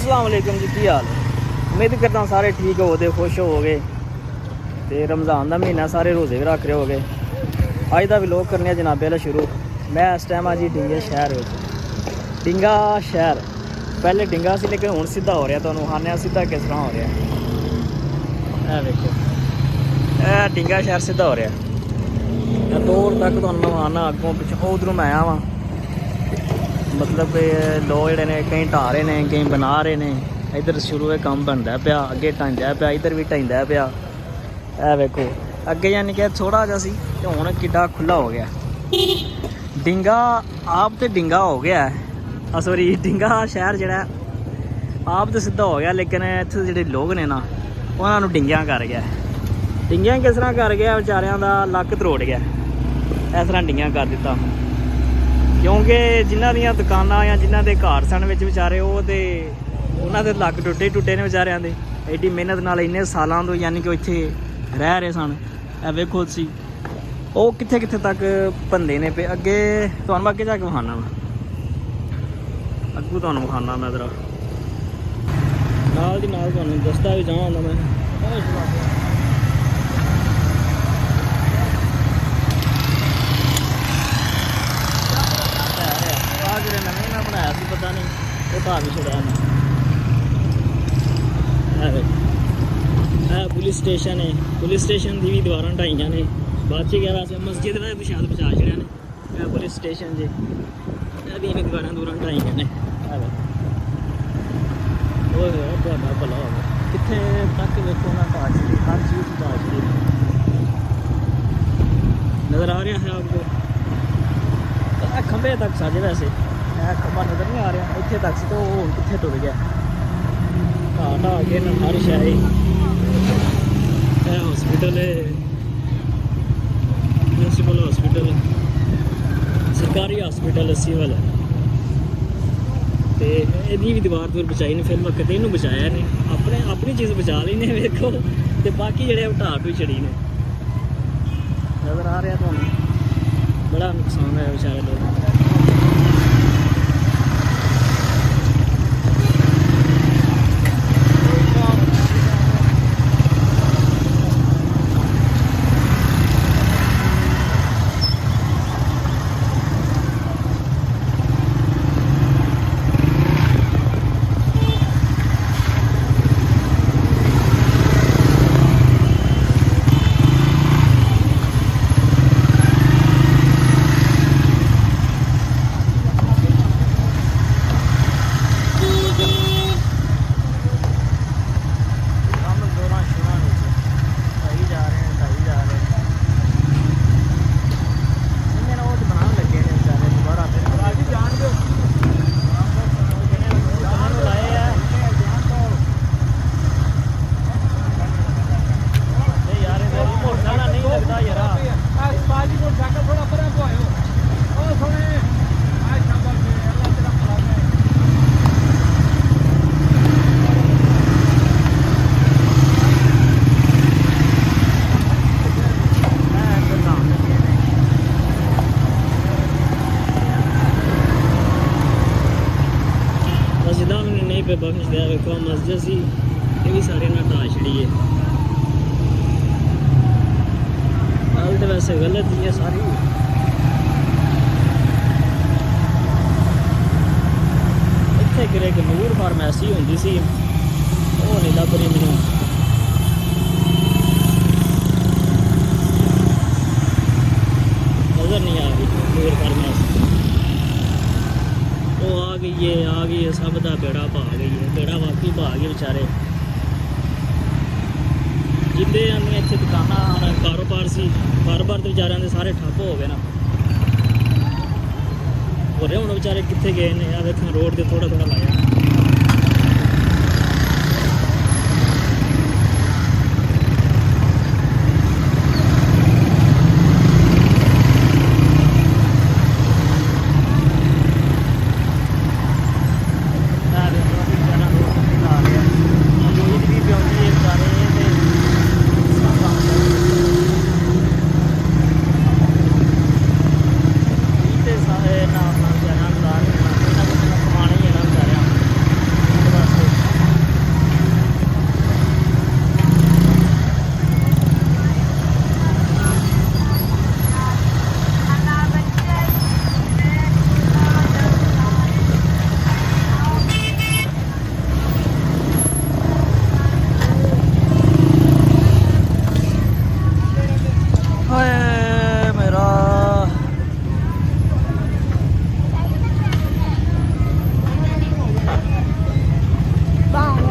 अस्सलाम वालेकुम जी, की हाल है। उम्मीद करता हूँ सारे ठीक हो गए, खुश हो गए। तो रमज़ान का महीना सारे रोज़े भी रख रहे हो गए। अज का व्लॉग करने जनाबे वाला शुरू। मैं इस टाइम आ जी डिंगे शहर में। डिंगा शहर पहले डिंगा सी, लेकिन हुण सीधा हो रहा। तुहानूं खाने सीधा किस तरह हो रहा है देखो, यह डिंगा शहर सीधा हो रहा। दूर तक तुहानूं आना अगों पिछों उधरों मैं आया वां। मतलब लोग जोड़े ने कई ढा रहे हैं, कई बना रहे हैं। इधर शुरू है काम बनता पिया, अगे ढांदा पिया, इधर भी ढांदा पिया। है वेखो अगे यानी कि थोड़ा जहा सी तो हुण किड्डा खुला हो गया। डिंगा आप तो डिंगा हो गया है, सॉरी डिंगा शहर जिहड़ा आप तो सीधा हो गया, लेकिन इत्थे जिहड़े लोग ने ना उन्होंने डिंगियां कर गया। डिंगियां किस तरह कर गया, बेचारियां दा लक तरोड़ गया। इस तरह डिंगियां कर दिता, क्योंकि जिन्हों दी दुकाना या जिन्हों के घर सन बेचारे वो तो उन्होंने लक टुटे ने बेचारिया के। एडी मेहनत नाल इन्ने सालों तो यानी कि इत्थे रह रहे सन। वेखो सी वो कित्थे कित्थे तक बंदे ने पे। अगे तुहानूं अगे जाके विखाना वा, अगू तुहानूं विखाना मैं जरा नाल दी नाल तुहानूं दसदा भी जावांगा मैं। बनाया सी पता नहीं वो ढा भी छुड़ा है। पुलिस स्टेशन है, पुलिस स्टेशन की भी दीवार ढाइया ने। बाद च गया वैसे मस्जिद में शायद बचा छड़िया ने। पुलिस स्टेशन जे भी दीवार दूर ढाइया ने। भला होगा कितने तक वेखो ना ढा छड़ी, हर चीज़ ढा छड़ी नज़र आ रहा है आपको। खंबे तक साजे वैसे खंबा नज़र नहीं आ रहा, इतने तक से तो वो कितने टुर गया। ढा के ना हर शहर हॉस्पिटल है, म्यूनसिपल हॉस्पिटल, सरकारी हॉस्पिटल सिविल है। तो यही भी दीवार दूर बचाई ने, फिर मैं कदे इनू बचाया नहीं। अपनी चीज़ बचा ली ने वेखो, तो बाकी जेडे ढा भी छड़ी ने। नज़र आ रहा तुहानूं बड़ा नुकसान है बेचारे लोगों का। पे बख्श दिया। वेखो मस्जिद सी, ये भी सारे ना ढा छड़ी है। गल तो वैसे गलत ही है सारी। इत्थे किरे एक नूर फार्मेसी होंदी सी, वो नहीं लभ रही मैनूं। नज़र नहीं आ रही नूर फार्मेसी। वो आ गई है, सब का बेड़ा पा गई है। बेड़ा वाकई पा गए बेचारे। जिद्दे आने इतने दुकाना कारोबार सी, कारोबार तो बेचारे सारे ठप्प हो गए ना। हो रहे हूँ बेचारे कितने गए ने। आ देखो रोड से थोड़ा थोड़ा लाया।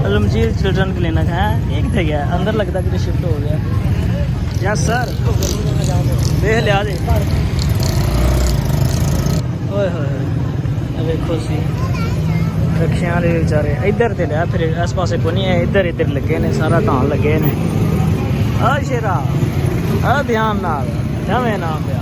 अलमजीर चिल्ड्रन क्लिनिक है, ये कितने गया अंदर, लगता कि शिफ्ट हो गया। यस सर, देख लिया जी। ओए होए देखो सी रक्षियां दे बेचारे इधर ते लिया, फिर इस पासे को नहीं है, इधर इधर लगे ने, सारा ढान लगे ने। आ शेरा आ ध्यान नाल, नवें नाम पे